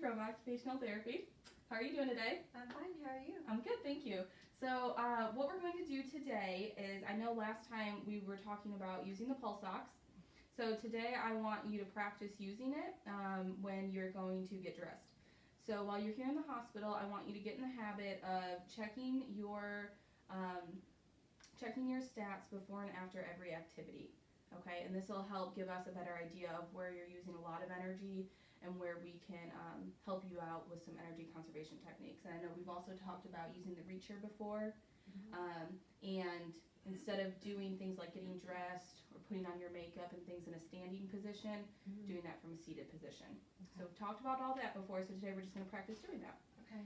from Occupational Therapy. How are you doing today? I'm fine. How are you? I'm good, thank you. So what we're going to do today is, I know last time we were talking about using the pulse ox. So today I want you to practice using it when you're going to get dressed. So while you're here in the hospital, I want you to get in the habit of checking your stats before and after every activity. Okay, and this will help give us a better idea of where you're using a lot of energy and where we can help you out with some energy conservation techniques. And I know we've also talked about using the reacher before, and instead of doing things like getting dressed or putting on your makeup and things in a standing position, doing that from a seated position. Okay. So we've talked about all that before, so today we're just going to practice doing that. Okay.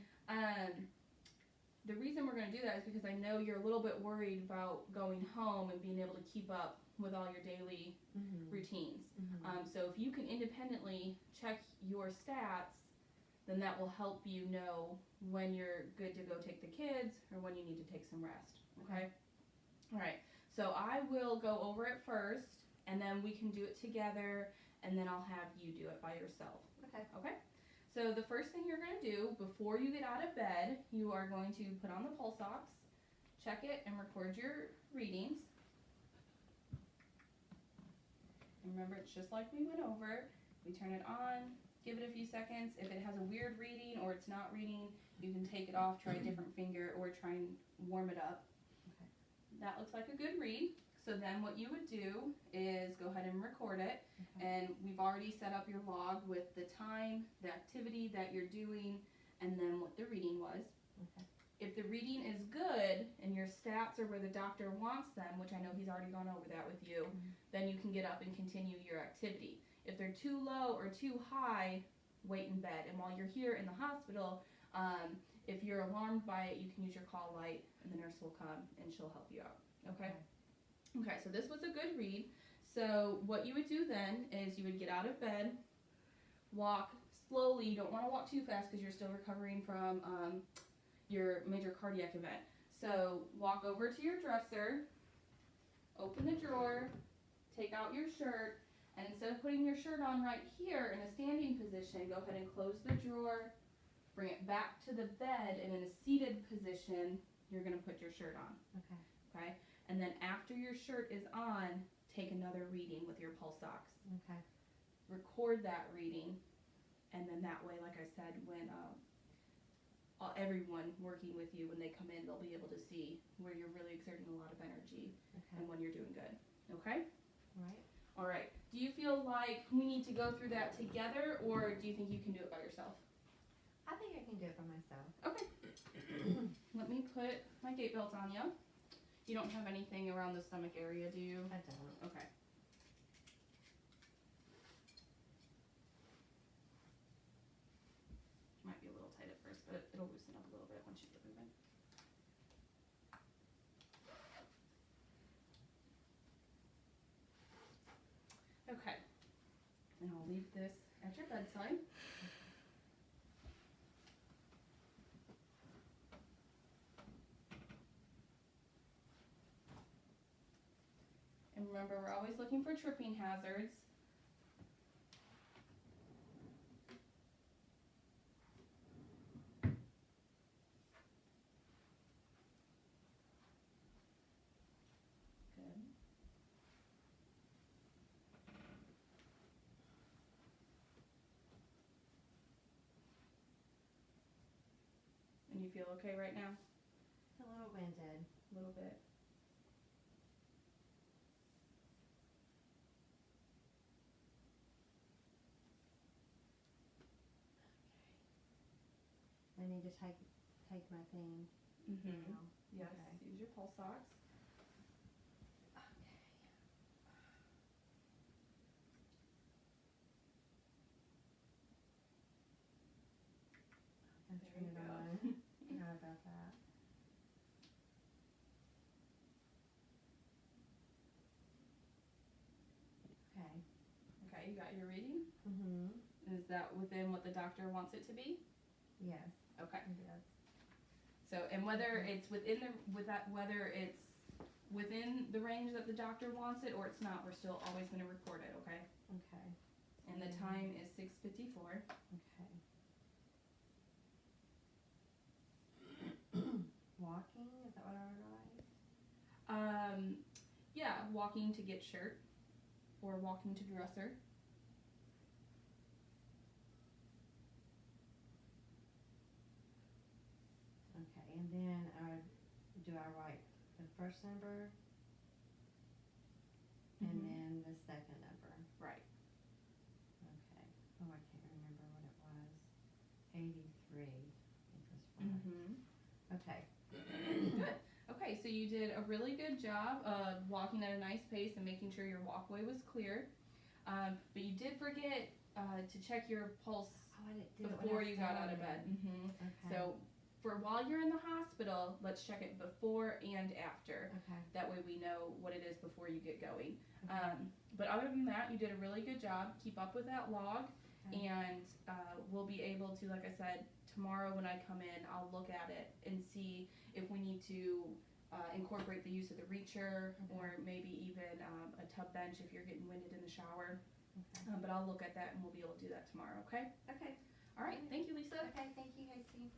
The reason we're going to do that is because I know you're a little bit worried about going home and being able to keep up with all your daily routines. So if you can independently check your stats, then that will help you know when you're good to go take the kids or when you need to take some rest. Okay? All right. So I will go over it first, and then we can do it together, and then I'll have you do it by yourself. Okay. Okay? So the first thing you're going to do before you get out of bed, you are going to put on the pulse ox, check it, and record your readings. And remember, it's just like we went over. We turn it on, give it a few seconds. If it has a weird reading or it's not reading, you can take it off, try a different finger, or try and warm it up. Okay. That looks like a good read. So then what you would do is go ahead and record it. Okay. And we've already set up your log with the time, the activity that you're doing, and then what the reading was. Okay. If the reading is good and your stats are where the doctor wants them, which I know he's already gone over that with you, then you can get up and continue your activity. If they're too low or too high, wait in bed. And while you're here in the hospital, if you're alarmed by it, you can use your call light, and the nurse will come and she'll help you out. Okay? Okay, so this was a good read. So what you would do then is you would get out of bed, walk slowly. You don't want to walk too fast because you're still recovering from your major cardiac event. So walk over to your dresser, open the drawer, take out your shirt, and instead of putting your shirt on right here in a standing position, go ahead and close the drawer, bring it back to the bed, and in a seated position, you're going to put your shirt on. Okay. Okay? And then after your shirt is on, take another reading with your pulse ox. Okay. Record that reading, and then that way, like I said, when everyone working with you, when they come in, they'll be able to see where you're really exerting a lot of energy and when you're doing good. Okay? Right. All right. Do you feel like we need to go through that together, or do you think you can do it by yourself? I think I can do it by myself. Okay. Let me put my gait belt on you. You don't have anything around the stomach area, do you? I don't. Okay. Might be a little tight at first, but it'll loosen up a little bit once you get moving. Okay. And I'll leave this at your bedside. And remember, we're always looking for tripping hazards. Good. And you feel okay right now? A little winded. A little bit. I need to take my thing. Now. Yes. Okay. Use your pulse ox. Okay. I'm There turning you it go. on. How about that? Okay. Okay, you got your reading? Mhm. Is that within what the doctor wants it to be? Yes. Okay. Yes. So, and whether it's within whether it's within the range that the doctor wants it or it's not, we're still always going to record it, okay? Okay. And the time is 6:54. Okay. Yeah, walking to get shirt or walking to dresser. Okay, and then do I write the first number and Mhm. then the second number? Right. Okay. Oh, I can't remember what it was. 83, I think was right. Mm-hmm. Okay. Good. Okay, so you did a really good job of walking at a nice pace and making sure your walkway was clear. But you did forget to check your pulse Oh, I didn't do it when before I you got out of bed. started. Mm-hmm. Okay. So for while you're in the hospital, let's check it before and after. Okay. That way we know what it is before you get going. Okay. But other than that, you did a really good job. Keep up with that log, Okay. and we'll be able to, like I said, tomorrow when I come in, I'll look at it and see if we need to incorporate the use of the reacher, or maybe even a tub bench if you're getting winded in the shower. Okay. But I'll look at that and we'll be able to do that tomorrow, okay? Okay. All right, thank you, Lisa. Okay, thank you, Casey.